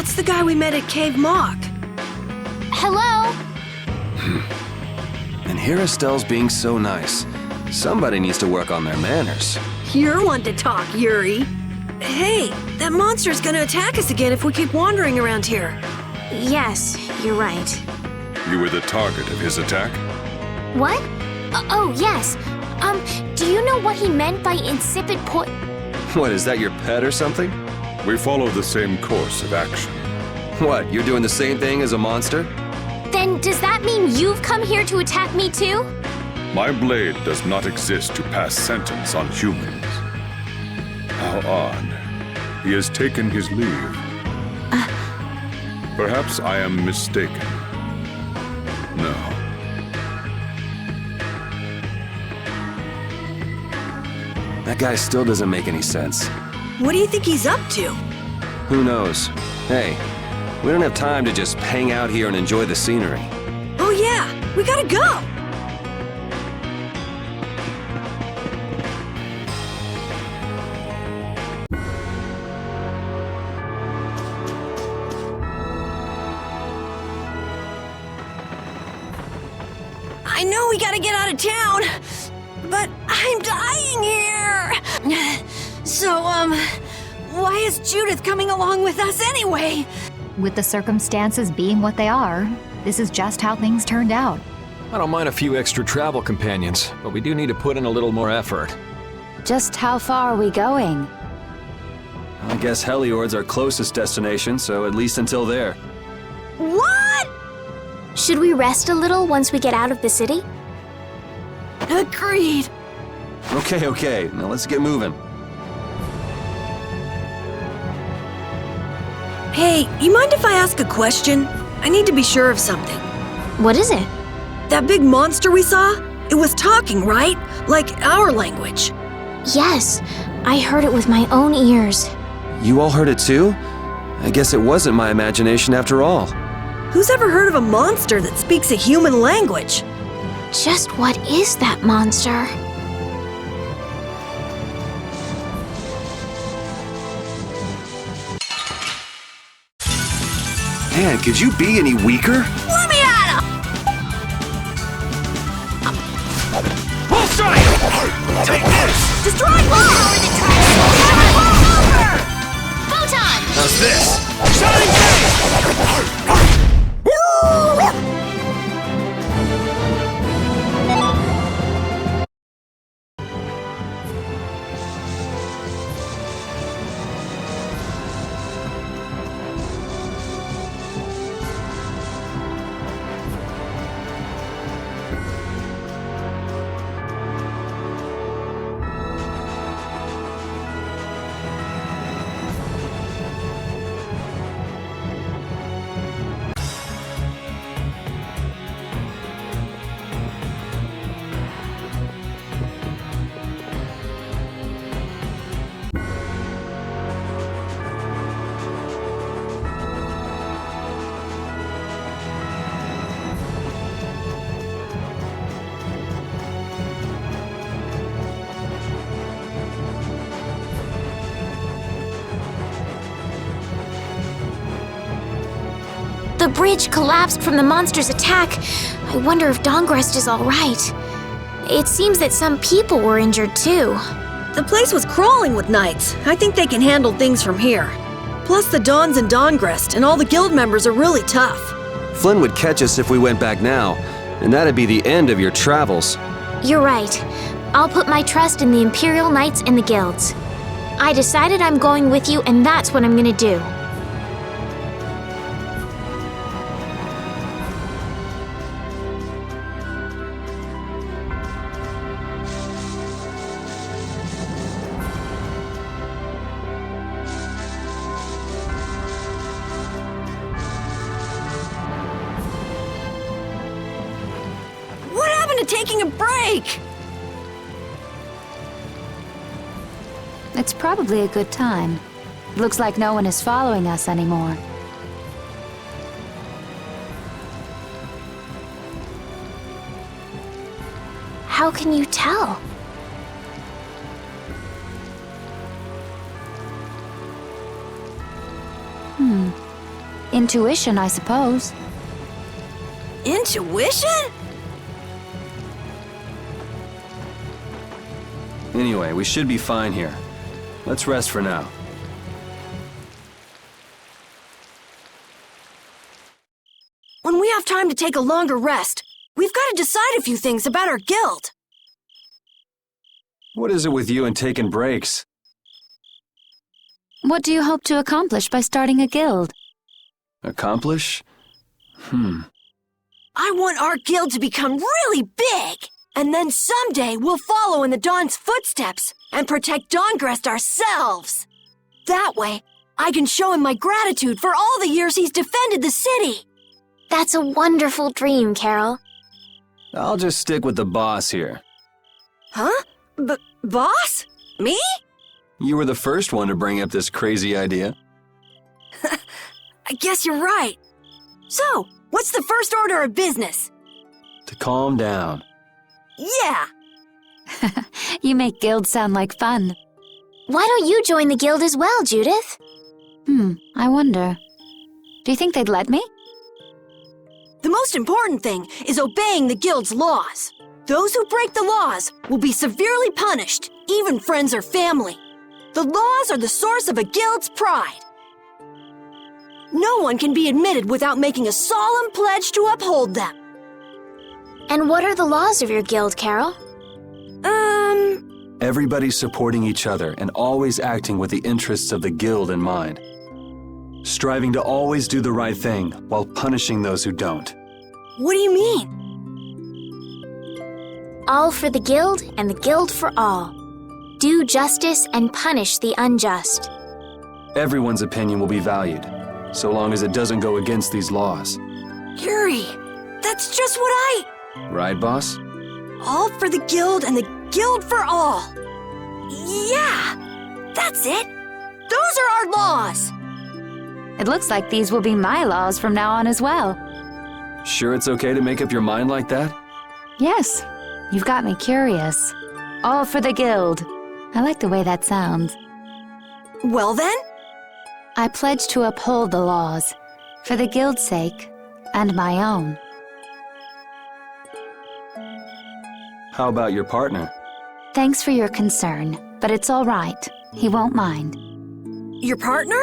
That's the guy we met at Cave Mock. Hello? And here Estelle's being so nice. Somebody needs to work on their manners. You're one to talk, Yuri. Hey, that monster's gonna attack us again if we keep wandering around here. Yes, you're right. You were the target of his attack? What? Oh, yes. Do you know what he meant by insipid What, is that your pet or something? We follow the same course of action. What, you're doing the same thing as a monster? Then does that mean you've come here to attack me too? My blade does not exist to pass sentence on humans. How odd. He has taken his leave. Perhaps I am mistaken. No. That guy still doesn't make any sense. What do you think he's up to? Who knows? Hey, we don't have time to just hang out here and enjoy the scenery. Oh yeah, we gotta go! I know we gotta get out of town, but I'm dying here! So, why is Judith coming along with us anyway? With the circumstances being what they are, this is just how things turned out. I don't mind a few extra travel companions, but we do need to put in a little more effort. Just how far are we going? I guess Heliord's our closest destination, so at least until there. What? Should we rest a little once we get out of the city? Agreed. Okay, now let's get moving. Hey, you mind if I ask a question? I need to be sure of something. What is it? That big monster we saw? It was talking, right? Like our language. Yes, I heard it with my own ears. You all heard it too? I guess it wasn't my imagination after all. Who's ever heard of a monster that speaks a human language? Just what is that monster? Man, could you be any weaker? Let me at him! Full strike! Take this! Destroy power that Photon! How's this? Shining Blade! The bridge collapsed from the monster's attack. I wonder if Dongrest is all right. It seems that some people were injured too. The place was crawling with knights. I think they can handle things from here. Plus the Dons and Dongrest and all the guild members are really tough. Flynn would catch us if we went back now, and that'd be the end of your travels. You're right. I'll put my trust in the Imperial Knights and the guilds. I decided I'm going with you, and that's what I'm gonna do. What happened to taking a break? It's probably a good time. Looks like no one is following us anymore. How can you tell? Intuition, I suppose. Intuition? Anyway, we should be fine here. Let's rest for now. When we have time to take a longer rest, we've got to decide a few things about our guild. What is it with you and taking breaks? What do you hope to accomplish by starting a guild? Accomplish? I want our guild to become really big, and then someday we'll follow in the Dawn's footsteps and protect Dawngrest ourselves. That way, I can show him my gratitude for all the years he's defended the city. That's a wonderful dream, Carol. I'll just stick with the boss here. Huh? Boss? Me? You were the first one to bring up this crazy idea. I guess you're right. So, what's the first order of business? To calm down. Yeah! You make guilds sound like fun. Why don't you join the guild as well, Judith? I wonder. Do you think they'd let me? The most important thing is obeying the guild's laws. Those who break the laws will be severely punished, even friends or family. The laws are the source of a guild's pride. No one can be admitted without making a solemn pledge to uphold them. And what are the laws of your guild, Carol? Everybody supporting each other and always acting with the interests of the guild in mind. Striving to always do the right thing while punishing those who don't. What do you mean? All for the guild and the guild for all. Do justice and punish the unjust. Everyone's opinion will be valued, so long as it doesn't go against these laws. Yuri, that's just what Right, boss? All for the guild and the guild for all. Yeah, that's it. Those are our laws. It looks like these will be my laws from now on as well. Sure it's okay to make up your mind like that? Yes, you've got me curious. All for the guild. I like the way that sounds. Well then, I pledge to uphold the laws, for the guild's sake, and my own. How about your partner? Thanks for your concern, but it's all right. He won't mind. your partner?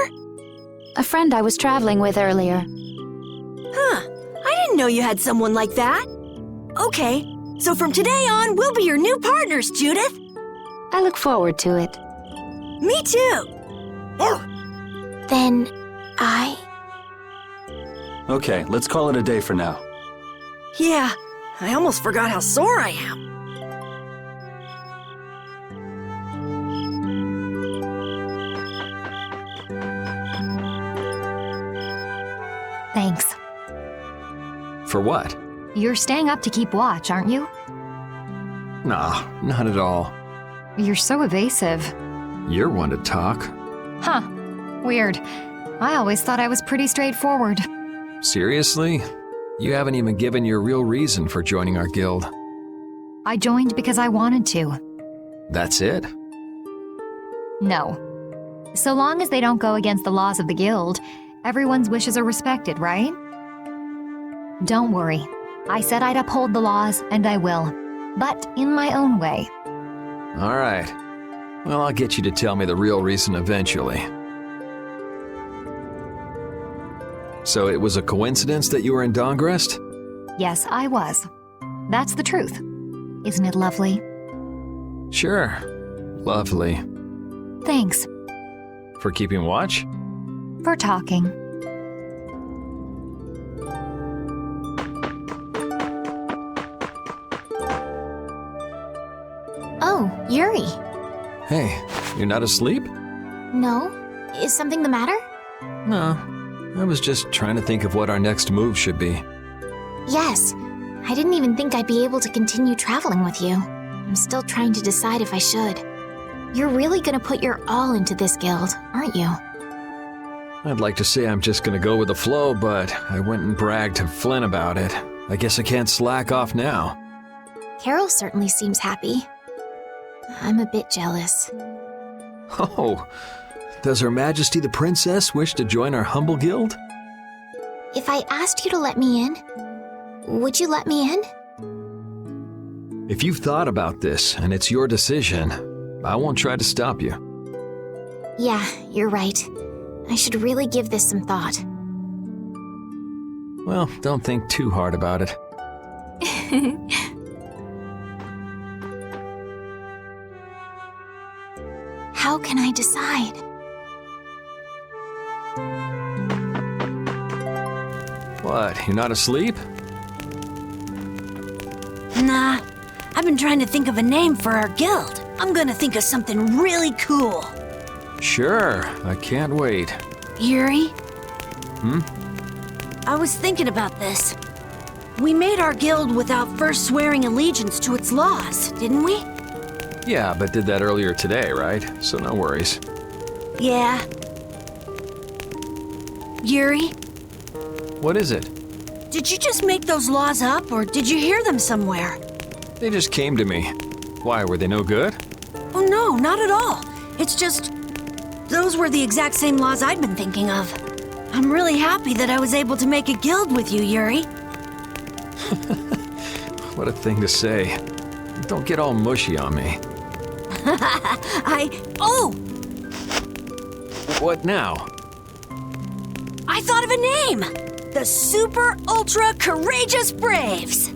A friend I was traveling with earlier. Huh, I didn't know you had someone like that. Okay, so from today on, we'll be your new partners, Judith. I look forward to it. Me too. Then, Okay, let's call it a day for now. Yeah, I almost forgot how sore I am. Thanks. For what? You're staying up to keep watch, aren't you? Nah, not at all. You're so evasive. You're one to talk. Huh. Weird. I always thought I was pretty straightforward. Seriously? You haven't even given your real reason for joining our guild. I joined because I wanted to. That's it? No. So long as they don't go against the laws of the guild, everyone's wishes are respected, right? Don't worry. I said I'd uphold the laws, and I will. But in my own way. All right. Well, I'll get you to tell me the real reason eventually. So it was a coincidence that you were in Dawngrest? Yes, I was. That's the truth. Isn't it lovely? Sure. Lovely. Thanks For keeping watch? for talking. Oh, Yuri. Hey, you're not asleep? No? Is something the matter? No. I was just trying to think of what our next move should be. Yes. I didn't even think I'd be able to continue traveling with you. I'm still trying to decide if I should. You're really gonna put your all into this guild, aren't you? I'd like to say I'm just gonna go with the flow, but I went and bragged to Flynn about it. I guess I can't slack off now. Carol certainly seems happy. I'm a bit jealous. Oh, does Her Majesty the Princess wish to join our humble guild? If I asked you to let me in, would you let me in? If you've thought about this and it's your decision, I won't try to stop you. Yeah, you're right. I should really give this some thought. Well, don't think too hard about it. How can I decide? What, you're not asleep? Nah, I've been trying to think of a name for our guild. I'm gonna think of something really cool. Sure, I can't wait. Yuri? Hmm? I was thinking about this. We made our guild without first swearing allegiance to its laws, didn't we? Yeah, but did that earlier today, right? So no worries. Yeah. Yuri, What is it? did you just make those laws up, or did you hear them somewhere? They just came to me. Why, were they no good? Oh no, not at all. It's just... those were the exact same laws I'd been thinking of. I'm really happy that I was able to make a guild with you, Yuri. What a thing to say. Don't get all mushy on me. Oh! What now? I thought of a name! The Super Ultra Courageous Braves!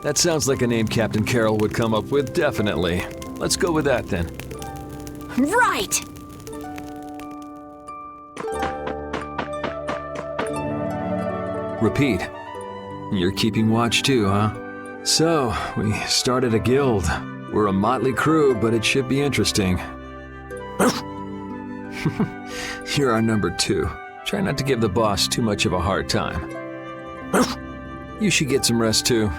That sounds like a name Captain Carroll would come up with, definitely. Let's go with that then. Right! Repeat. You're keeping watch too, huh? So, we started a guild. We're a motley crew, but it should be interesting. You're our number 2. Try not to give the boss too much of a hard time. You should get some rest too.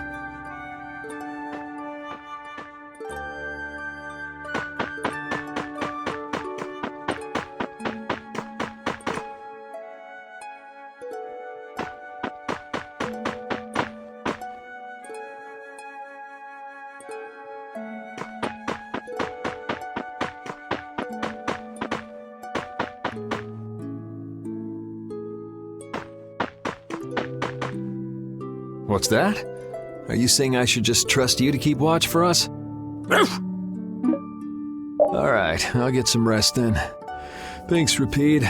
What's that? Are you saying I should just trust you to keep watch for us? Alright, I'll get some rest then. Thanks, Rapide.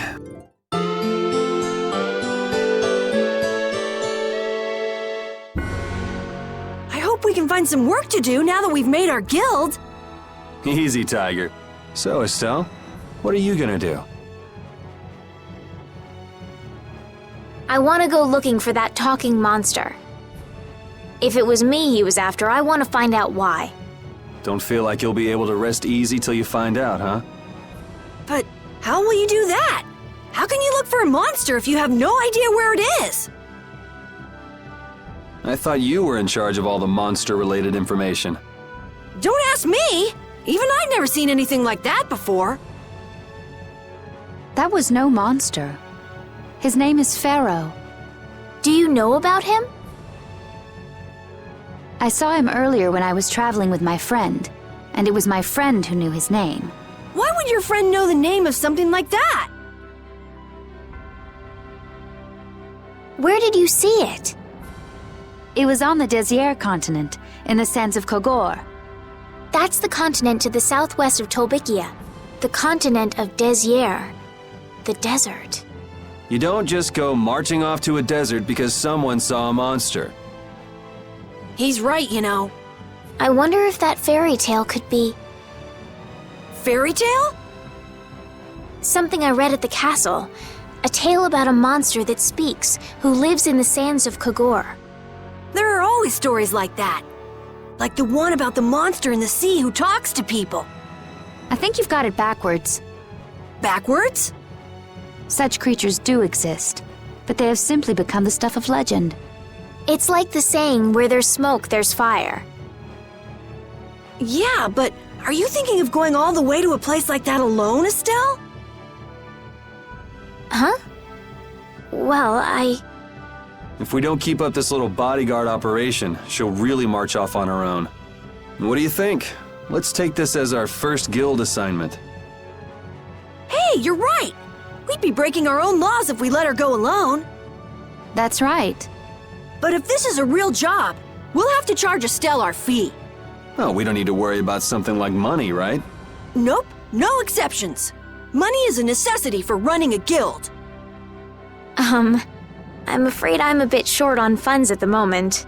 I hope we can find some work to do now that we've made our guild. Easy, Tiger. So, Estelle, what are you gonna do? I want to go looking for that talking monster. If it was me he was after, I want to find out why. Don't feel like you'll be able to rest easy till you find out, huh? But how will you do that? How can you look for a monster if you have no idea where it is? I thought you were in charge of all the monster-related information. Don't ask me! Even I've never seen anything like that before. That was no monster. His name is Pharaoh. Do you know about him? I saw him earlier when I was traveling with my friend, and it was my friend who knew his name. Why would your friend know the name of something like that? Where did you see it? It was on the Désert continent, in the sands of Kogor. That's the continent to the southwest of Tolbikia. The continent of Désert. The desert. You don't just go marching off to a desert because someone saw a monster. He's right, you know. I wonder if that fairy tale could be Fairy tale? something I read at the castle. A tale about a monster that speaks, who lives in the sands of Kogor. There are always stories like that. Like the one about the monster in the sea who talks to people. I think you've got it backwards. Backwards? Such creatures do exist, but they have simply become the stuff of legend. It's like the saying, where there's smoke, there's fire. Yeah, but are you thinking of going all the way to a place like that alone, Estelle? Huh? Well, If we don't keep up this little bodyguard operation, she'll really march off on her own. What do you think? Let's take this as our first guild assignment. Hey, you're right! We'd be breaking our own laws if we let her go alone. That's right. But if this is a real job, we'll have to charge Estelle our fee. Oh, we don't need to worry about something like money, right? Nope, no exceptions. Money is a necessity for running a guild. I'm afraid I'm a bit short on funds at the moment.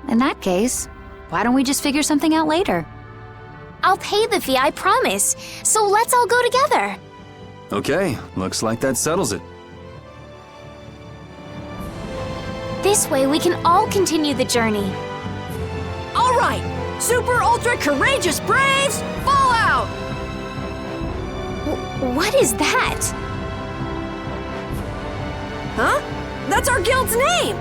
In that case, why don't we just figure something out later? I'll pay the fee, I promise. So let's all go together. Okay, looks like that settles it. This way we can all continue the journey. All right, super ultra courageous braves, fall out! What is that? Huh? That's our guild's name!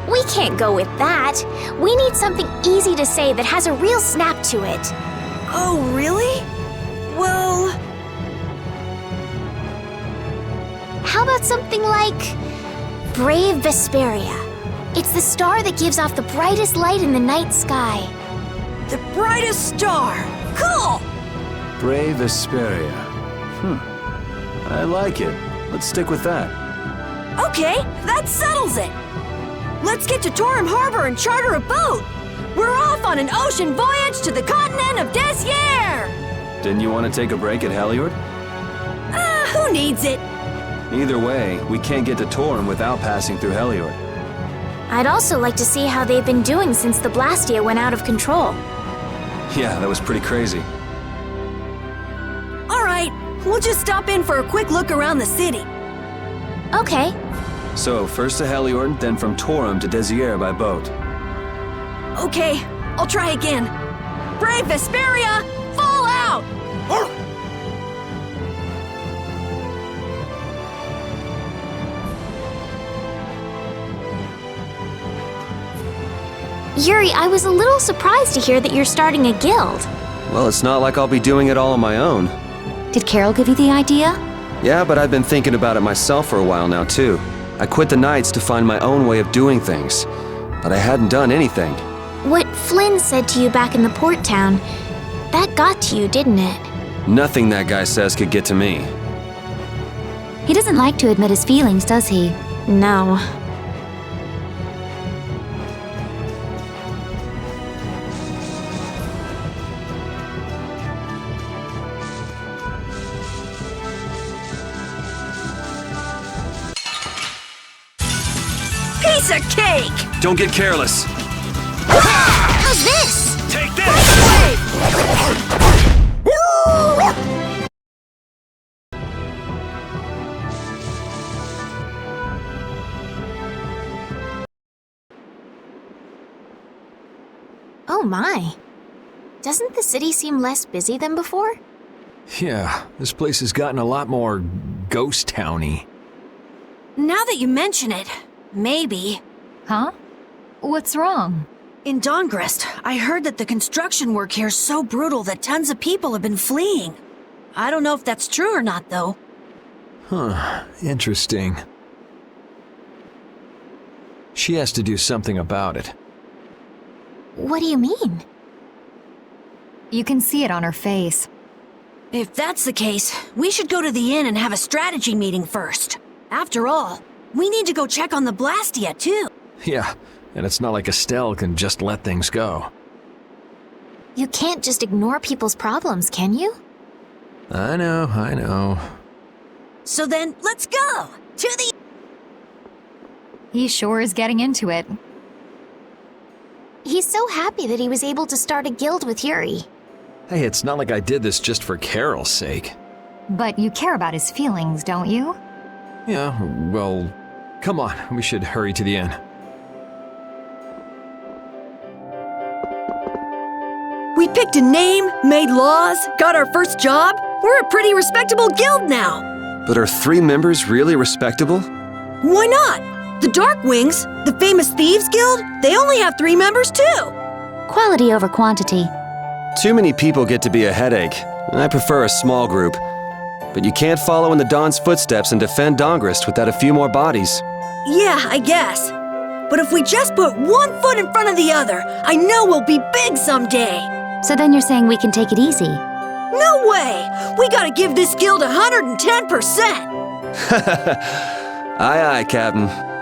We can't go with that. We need something easy to say that has a real snap to it. Oh, really? Well... How about something like Brave Vesperia? It's the star that gives off the brightest light in the night sky. The brightest star! Cool! Brave Vesperia. I like it. Let's stick with that. Okay, that settles it! Let's get to Torum Harbor and charter a boat! We're off on an ocean voyage to the continent of Desier! Didn't you want to take a break at Heliord? Who needs it? Either way, we can't get to Torum without passing through Heliord. I'd also like to see how they've been doing since the Blastia went out of control. Yeah, that was pretty crazy. All right, we'll just stop in for a quick look around the city. Okay. So, first to Heliord, then from Torum to Desier by boat. Okay, I'll try again. Brave Vesperia, fall out! Yuri, I was a little surprised to hear that you're starting a guild. Well, it's not like I'll be doing it all on my own. Did Carol give you the idea? Yeah, but I've been thinking about it myself for a while now, too. I quit the Knights to find my own way of doing things, but I hadn't done anything. What Flynn said to you back in the port town, that got to you, didn't it? Nothing that guy says could get to me. He doesn't like to admit his feelings, does he? No. Piece of cake! Don't get careless. How's this? Take this! Oh my. Doesn't the city seem less busy than before? Yeah, this place has gotten a lot more ghost towny. Now that you mention it, maybe. Huh? What's wrong? In Dongrest, I heard that the construction work here is so brutal that tons of people have been fleeing. I don't know if that's true or not, though. Huh, interesting. She has to do something about it. What do you mean? You can see it on her face. If that's the case, we should go to the inn and have a strategy meeting first. After all, we need to go check on the Blastia, too. Yeah, and it's not like Estelle can just let things go. You can't just ignore people's problems, can you? I know. So then, let's go! To the... He sure is getting into it. He's so happy that he was able to start a guild with Yuri. Hey, it's not like I did this just for Carol's sake. But you care about his feelings, don't you? Yeah, well, come on, we should hurry to the inn. We picked a name, made laws, got our first job. We're a pretty respectable guild now. But are 3 members really respectable? Why not? The Darkwings, the famous thieves guild, they only have 3 members too. Quality over quantity. Too many people get to be a headache, and I prefer a small group. But you can't follow in the Dawn's footsteps and defend Dongrest without a few more bodies. Yeah, I guess. But if we just put one foot in front of the other, I know we'll be big someday. So then you're saying we can take it easy? No way! We gotta give this guild 110%! Aye, aye, Captain.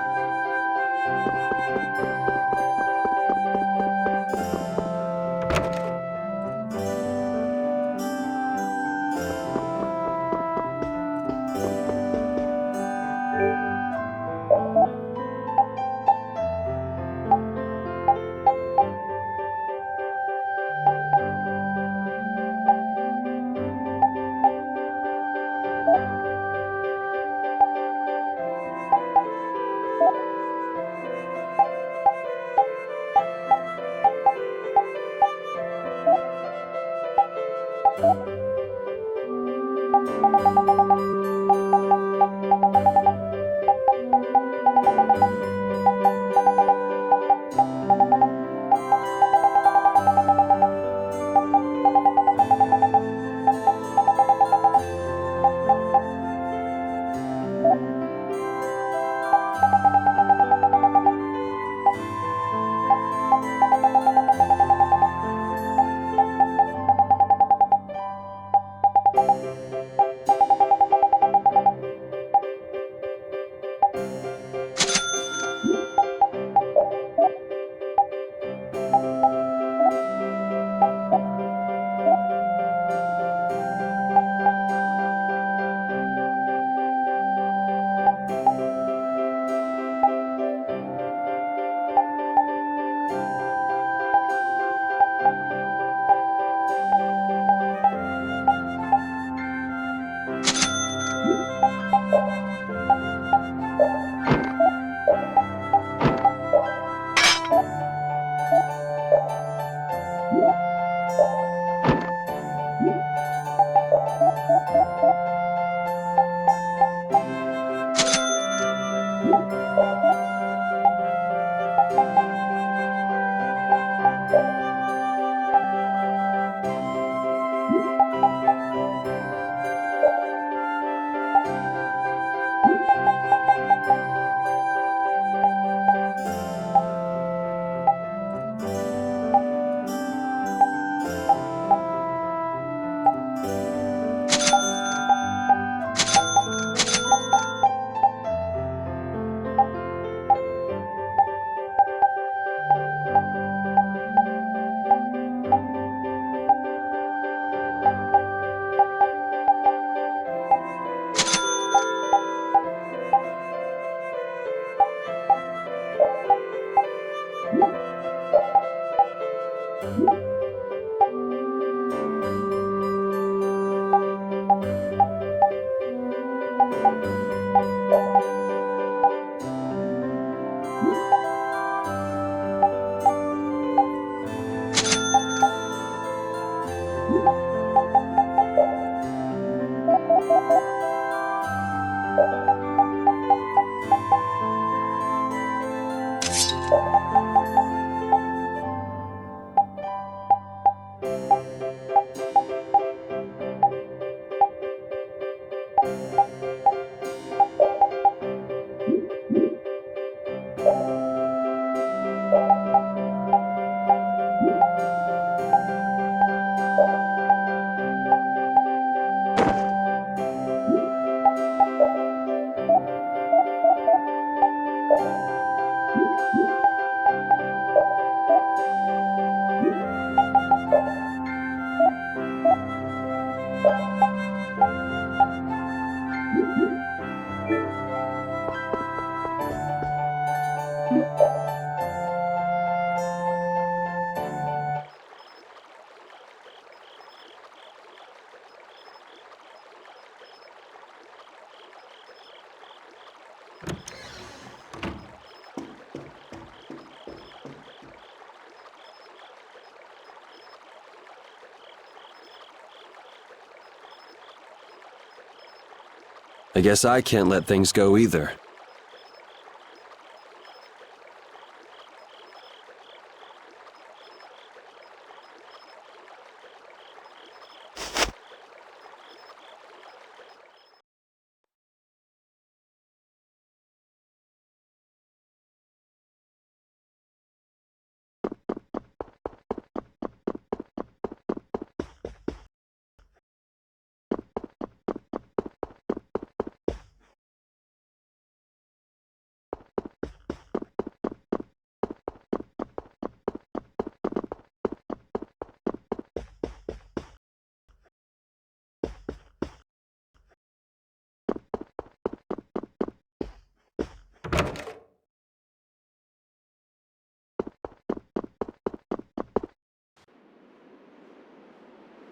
I guess I can't let things go either.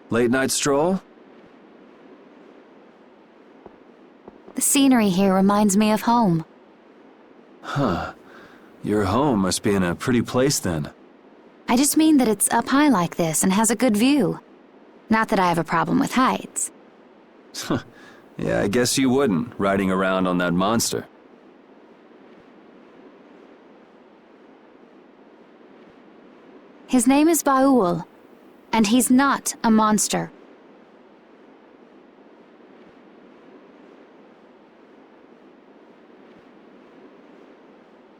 Late night stroll? The scenery here reminds me of home. Huh. Your home must be in a pretty place then. I just mean that it's up high like this and has a good view. Not that I have a problem with heights. Yeah, I guess you wouldn't, riding around on that monster. His name is Baul, and he's not a monster.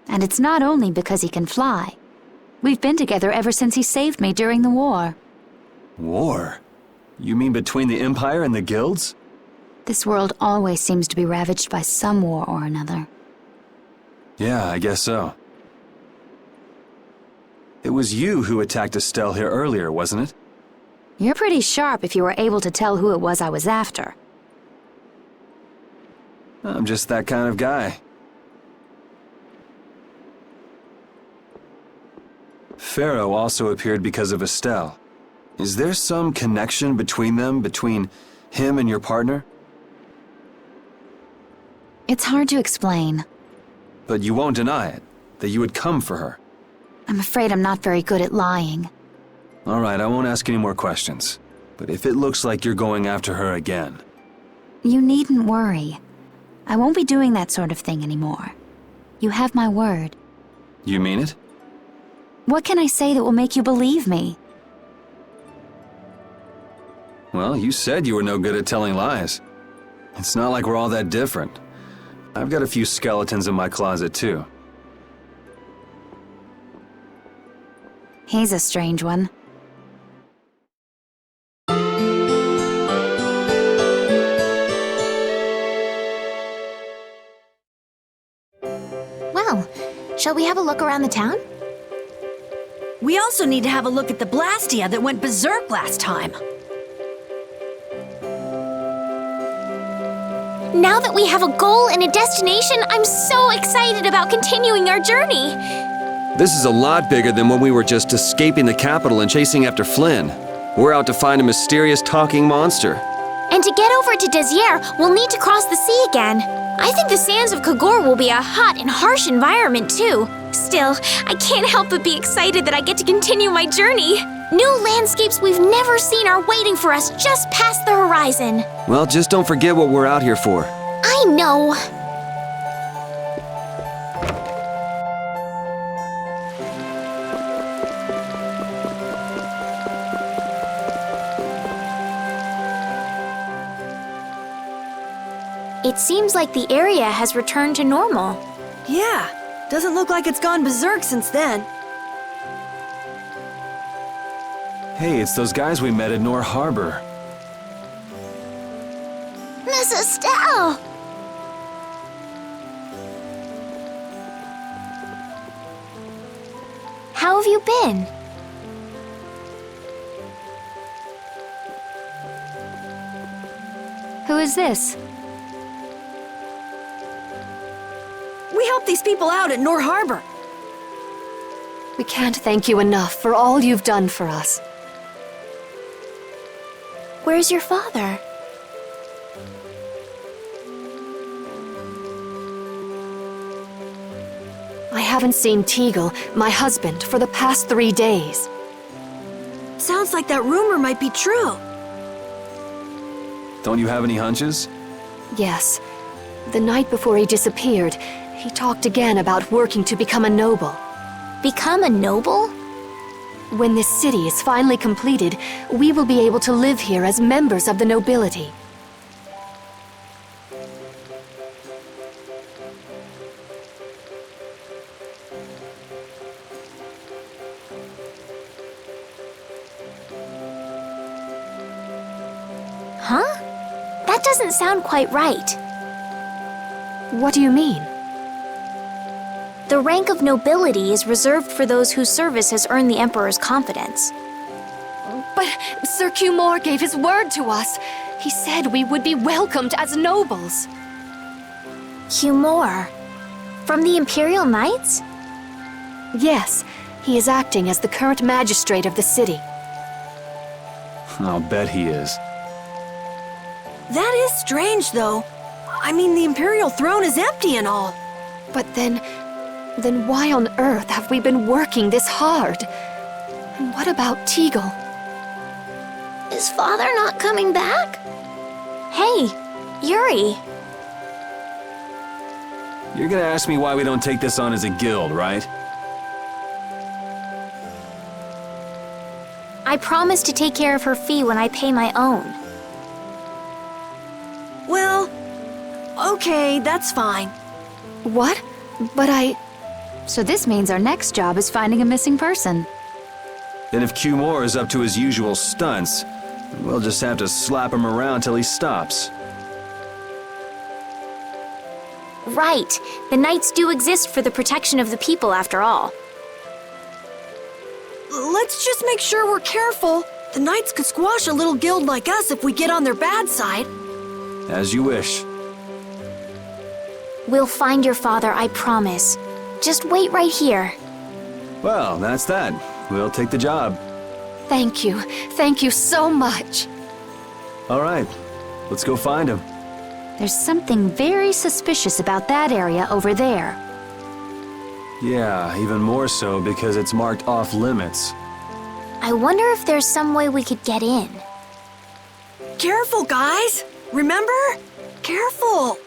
And it's not only because he can fly. We've been together ever since he saved me during the war. War? You mean between the Empire and the guilds? This world always seems to be ravaged by some war or another. Yeah, I guess so. It was you who attacked Estelle here earlier, wasn't it? You're pretty sharp if you were able to tell who it was I was after. I'm just that kind of guy. Pharaoh also appeared because of Estelle. Is there some connection between them, between him and your partner? It's hard to explain. But you won't deny it, that you would come for her. I'm afraid I'm not very good at lying. All right, I won't ask any more questions. But if it looks like you're going after her again... You needn't worry. I won't be doing that sort of thing anymore. You have my word. You mean it? What can I say that will make you believe me? Well, you said you were no good at telling lies. It's not like we're all that different. I've got a few skeletons in my closet, too. He's a strange one. Well, shall we have a look around the town? We also need to have a look at the Blastia that went berserk last time. Now that we have a goal and a destination, I'm so excited about continuing our journey. This is a lot bigger than when we were just escaping the capital and chasing after Flynn. We're out to find a mysterious talking monster. And to get over to Desier, we'll need to cross the sea again. I think the sands of Kagor will be a hot and harsh environment, too. Still, I can't help but be excited that I get to continue my journey. New landscapes we've never seen are waiting for us just past the horizon. Well, just don't forget what we're out here for. I know. It seems like the area has returned to normal. Yeah, doesn't look like it's gone berserk since then. Hey, it's those guys we met at Nor Harbor. Miss Estelle! How have you been? Who is this? We helped these people out at Nor Harbor. We can't thank you enough for all you've done for us. Where's your father? I haven't seen Teagle, my husband, for the past 3 days. Sounds like that rumor might be true. Don't you have any hunches? Yes. The night before he disappeared, he talked again about working to become a noble. Become a noble? When this city is finally completed, we will be able to live here as members of the nobility. Huh? That doesn't sound quite right. What do you mean? The rank of nobility is reserved for those whose service has earned the Emperor's confidence. But Sir Cumore gave his word to us. He said we would be welcomed as nobles. Cumore? From the Imperial Knights? Yes, he is acting as the current magistrate of the city. I'll bet he is. That is strange, though. I mean, the Imperial throne is empty and all. But then why on earth have we been working this hard? And what about Teagle? Is Father not coming back? Hey, Yuri. You're gonna ask me why we don't take this on as a guild, right? I promised to take care of her fee when I pay my own. Well, okay, that's fine. What? But So this means our next job is finding a missing person. And if Q Moore is up to his usual stunts, we'll just have to slap him around till he stops. Right. The Knights do exist for the protection of the people, after all. Let's just make sure we're careful. The Knights could squash a little guild like us if we get on their bad side. As you wish. We'll find your father, I promise. Just wait right here. Well, that's that. We'll take the job. thank you. Thank you so much. All right, let's go find him. There's something very suspicious about that area over there. Yeah, even more so because it's marked off limits. I wonder if there's some way we could get in. Careful, guys! Remember? Careful!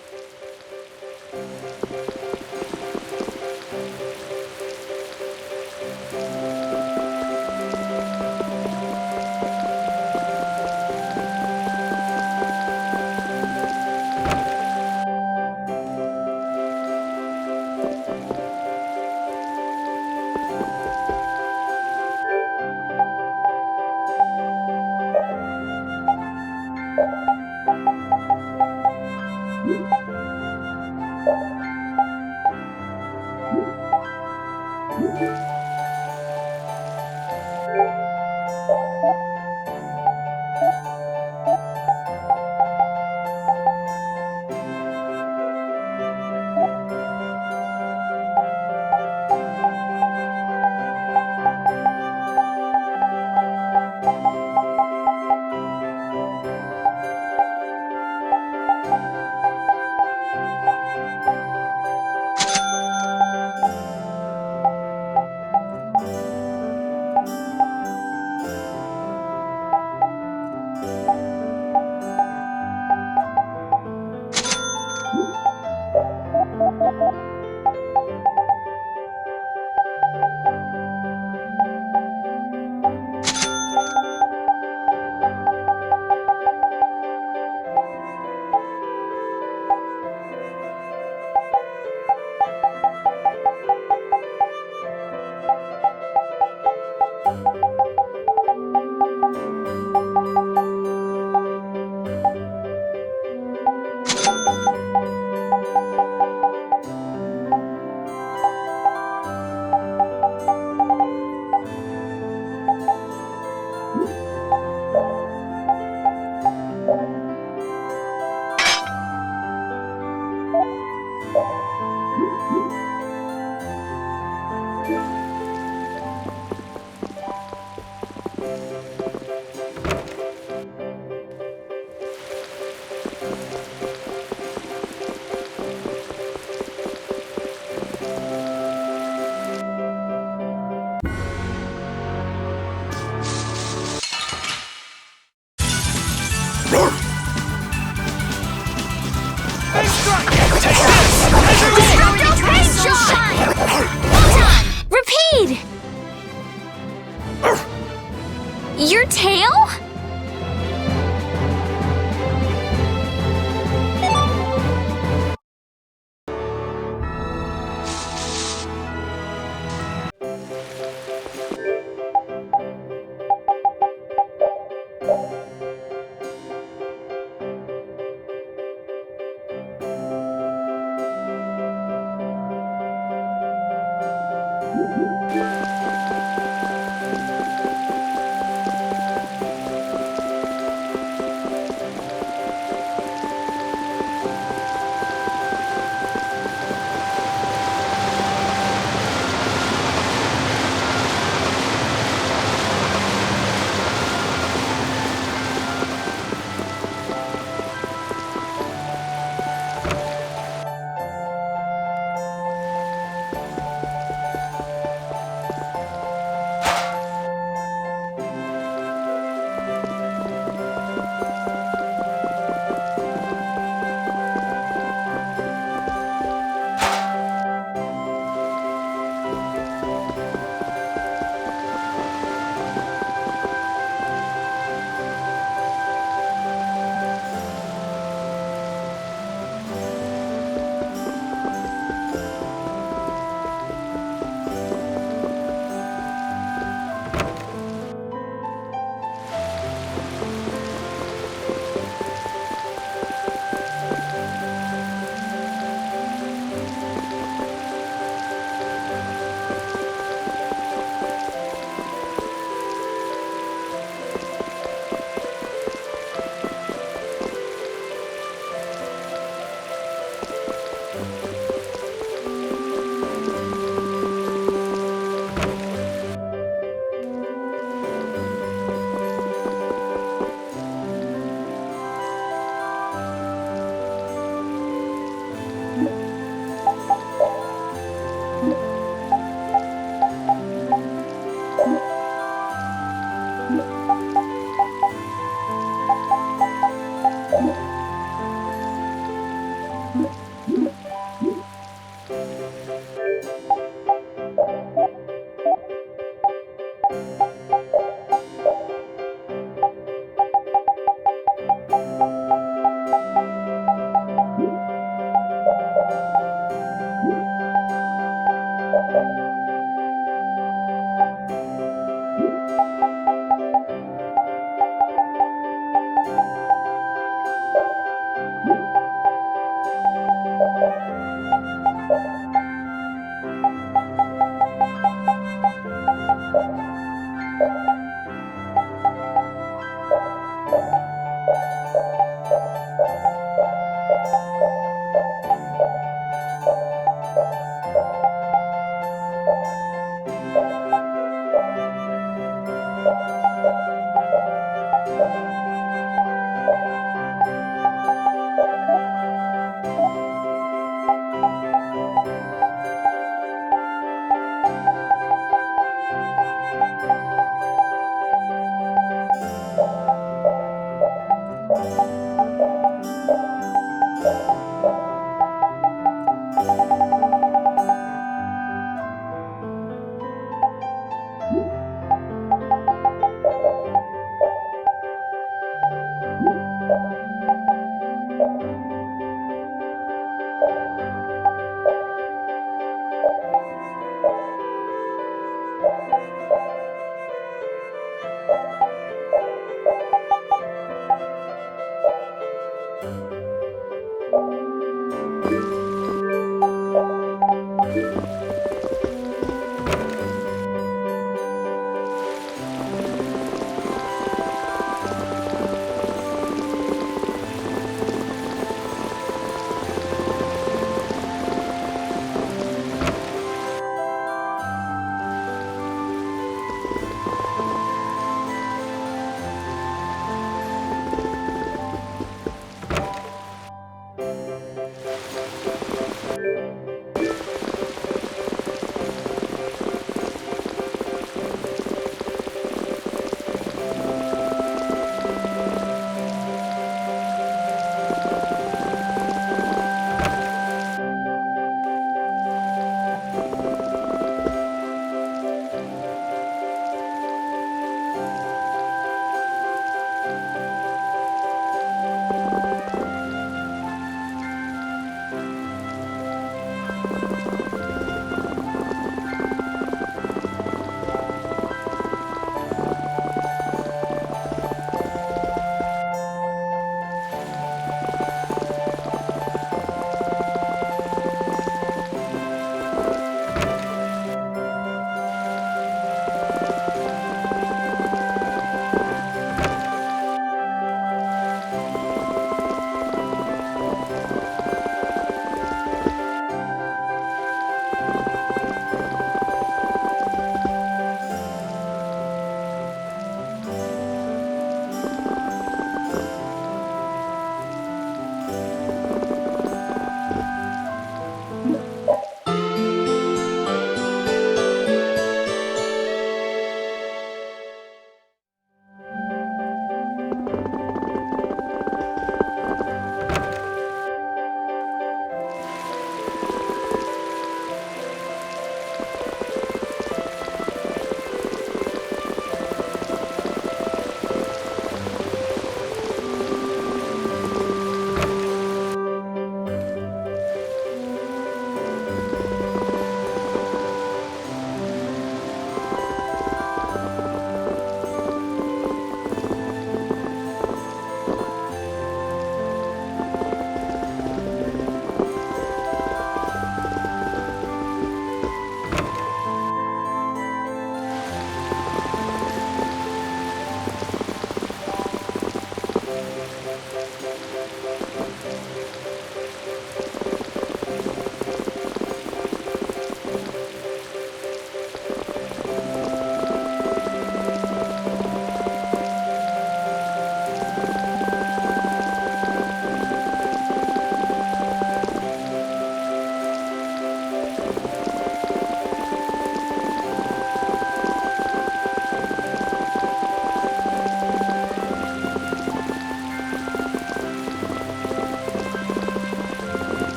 Repeat! Your tail?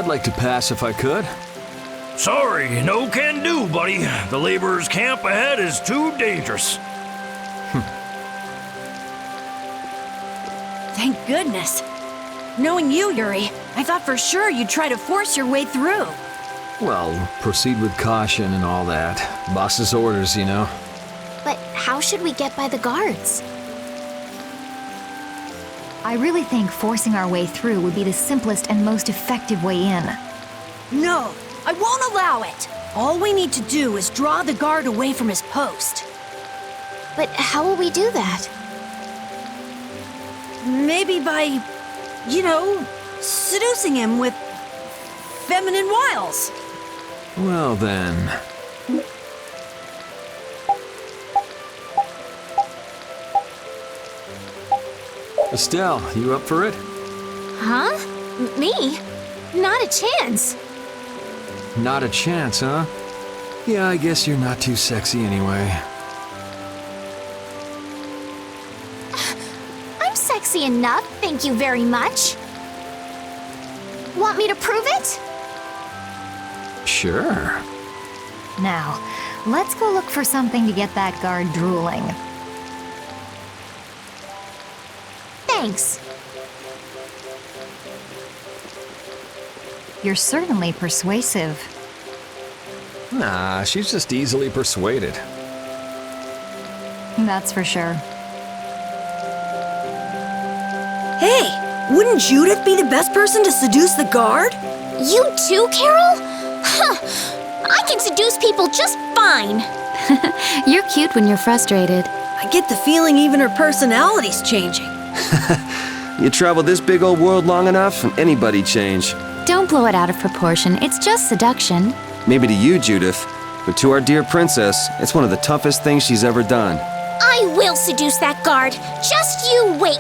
I'd like to pass if I could. Sorry, no can do, buddy. The laborers' camp ahead is too dangerous. Thank goodness. Knowing you, Yuri, I thought for sure you'd try to force your way through. Well, proceed with caution and all that. Boss's orders, you know. But how should we get by the guards? I really think forcing our way through would be the simplest and most effective way in. No, I won't allow it. All we need to do is draw the guard away from his post. But how will we do that? Maybe by, seducing him with feminine wiles. Well then. Estelle, you up for it? Huh? Me? Not a chance. Not a chance, huh? Yeah, I guess you're not too sexy anyway. I'm sexy enough, thank you very much. Want me to prove it? Sure. Now, let's go look for something to get that guard drooling. Thanks. You're certainly persuasive. Nah, she's just easily persuaded. That's for sure. Hey, wouldn't Judith be the best person to seduce the guard? You too, Carol? Huh. I can seduce people just fine. You're cute when you're frustrated. I get the feeling even her personality's changing. You travel this big old world long enough, and anybody change. Don't blow it out of proportion. It's just seduction. Maybe to you, Judith, but to our dear princess, it's one of the toughest things she's ever done. I will seduce that guard. Just you wait.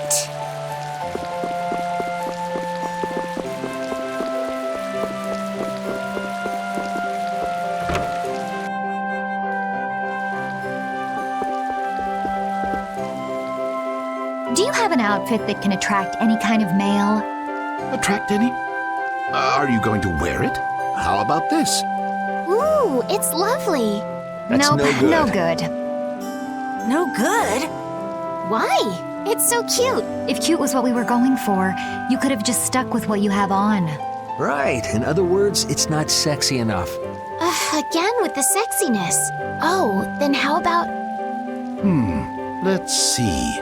Do you have an outfit that can attract any kind of male? Attract any? Are you going to wear it? How about this? Ooh, it's lovely. That's Nope, no good. no good. No good? Why? It's so cute. If cute was what we were going for, you could have just stuck with what you have on. Right. In other words, it's not sexy enough. Again with the sexiness. Oh, then how about... Let's see.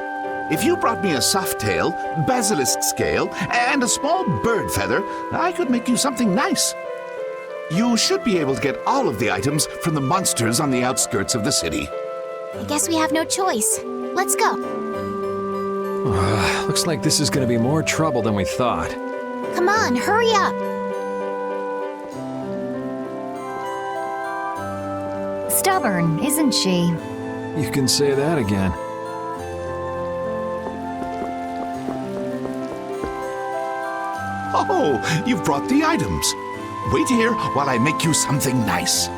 If you brought me a soft tail, basilisk scale, and a small bird feather, I could make you something nice. You should be able to get all of the items from the monsters on the outskirts of the city. I guess we have no choice. Let's go. Looks like this is gonna be more trouble than we thought. Come on, hurry up. Stubborn, isn't she? You can say that again. Oh, you've brought the items. Wait here while I make you something nice.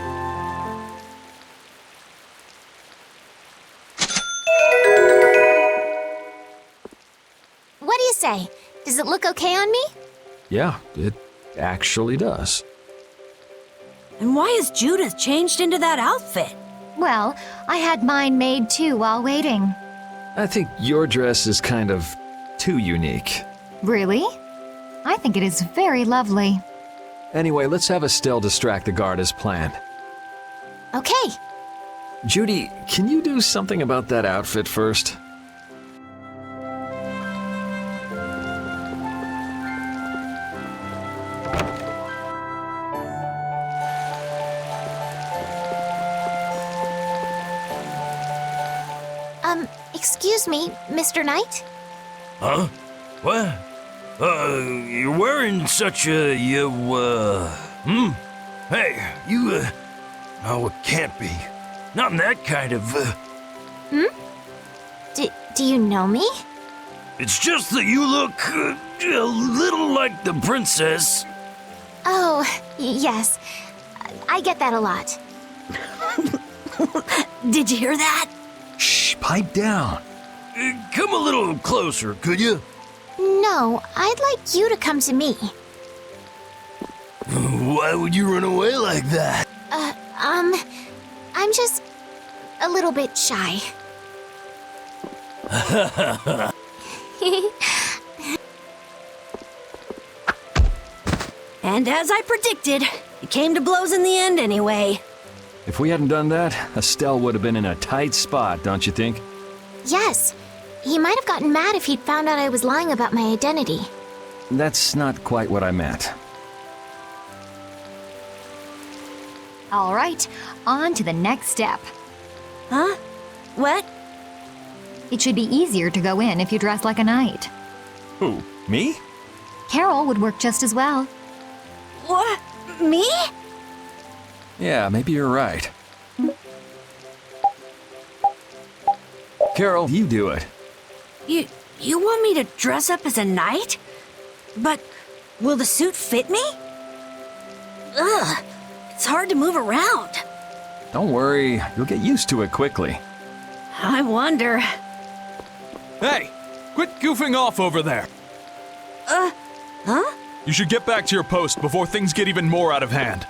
What do you say? Does it look okay on me? Yeah, it actually does. And why has Judith changed into that outfit? Well, I had mine made too while waiting. I think your dress is kind of too unique. Really? I think it is very lovely. Anyway, let's have Estelle distract the guard as planned. Okay. Judy, can you do something about that outfit first? Excuse me, Mr. Knight? Huh? What? You're wearing such a, Hey, you, no, it can't be. Not in that kind of, Do you know me? It's just that you look, a little like the princess. Oh, yes. I get that a lot. Did you hear that? Shh, pipe down. Come a little closer, could you? No, I'd like you to come to me. Why would you run away like that? I'm just a little bit shy. And as I predicted, it came to blows in the end anyway. If we hadn't done that, Estelle would have been in a tight spot, don't you think? Yes. He might have gotten mad if he'd found out I was lying about my identity. That's not quite what I meant. All right, on to the next step. Huh? What? It should be easier to go in if you dress like a knight. Who, me? Carol would work just as well. What? Me? Yeah, maybe you're right. Carol, you do it. You want me to dress up as a knight? But will the suit fit me? Ugh, it's hard to move around. Don't worry, you'll get used to it quickly. I wonder. Hey, quit goofing off over there. Huh? You should get back to your post before things get even more out of hand.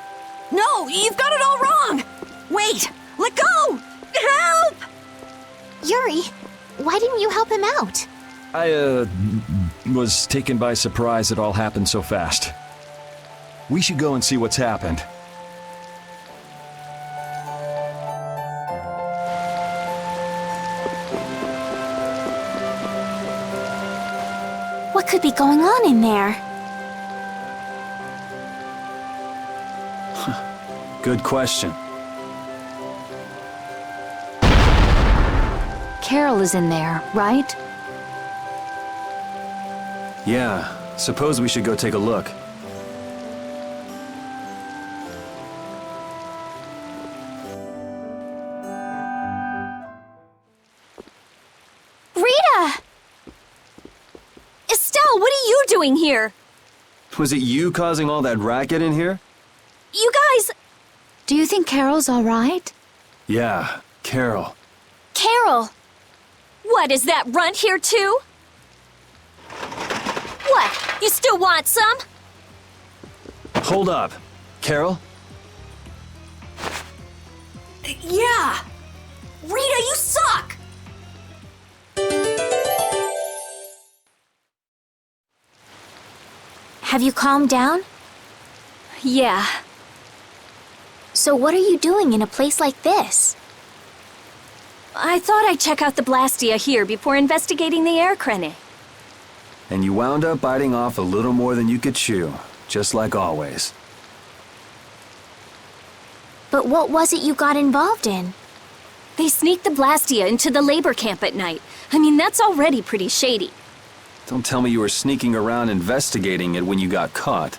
No, you've got it all wrong! Wait, let go! Help! Yuri, why didn't you help him out? I, was taken by surprise it all happened so fast. We should go and see what's happened. What could be going on in there? Good question. Carol is in there, right? Yeah, suppose we should go take a look. Rita! Estelle, what are you doing here? Was it you causing all that racket in here? You guys... Do you think Carol's all right? Yeah, Carol. Carol! What, is that runt here too? What, you still want some? Hold up. Carol? Yeah! Rita, you suck! Have you calmed down? Yeah. So what are you doing in a place like this? I thought I'd check out the Blastia here before investigating the air crenny. And you wound up biting off a little more than you could chew, just like always. But what was it you got involved in? They sneaked the Blastia into the labor camp at night. I mean, that's already pretty shady. Don't tell me you were sneaking around investigating it when you got caught.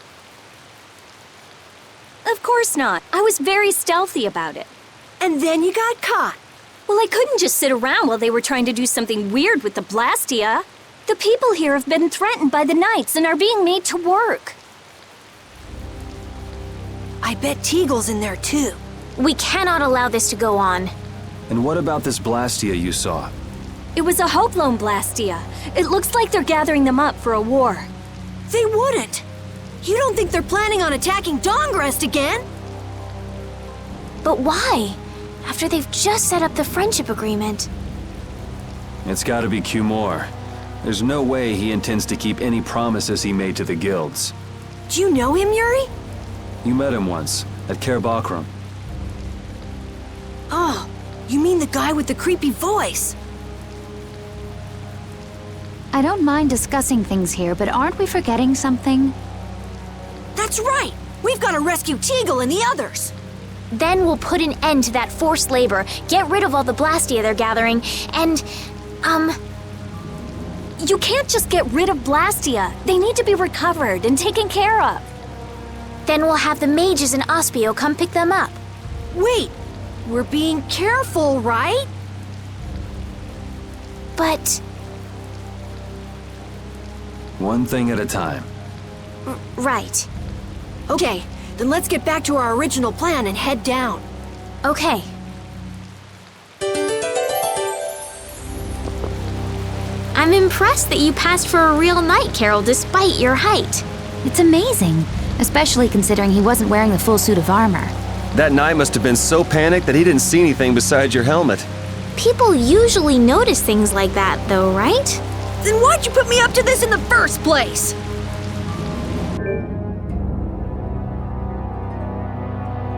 Of course not. I was very stealthy about it. And then you got caught. Well, I couldn't just sit around while they were trying to do something weird with the Blastia. The people here have been threatened by the Knights and are being made to work. I bet Teagle's in there too. We cannot allow this to go on. And what about this Blastia you saw? It was a Hope Loan Blastia. It looks like they're gathering them up for a war. They wouldn't. You don't think they're planning on attacking Dongrest again? But why? After they've just set up the friendship agreement. It's gotta be Cumore. There's no way he intends to keep any promises he made to the guilds. Do you know him, Yuri? You met him once, at Cair Bakram. Oh, you mean the guy with the creepy voice? I don't mind discussing things here, but aren't we forgetting something? That's right! We've got to rescue Teagle and the others! Then we'll put an end to that forced labor, get rid of all the Blastia they're gathering, and, You can't just get rid of Blastia. They need to be recovered and taken care of. Then we'll have the mages and Ospio come pick them up. Wait, we're being careful, right? But... One thing at a time. Right. Okay, then let's get back to our original plan and head down. Okay. I'm impressed that you passed for a real knight, Carol, despite your height. It's amazing. especially considering he wasn't wearing the full suit of armor. That knight must have been so panicked that he didn't see anything besides your helmet. People usually notice things like that, though, right? Then why'd you put me up to this in the first place?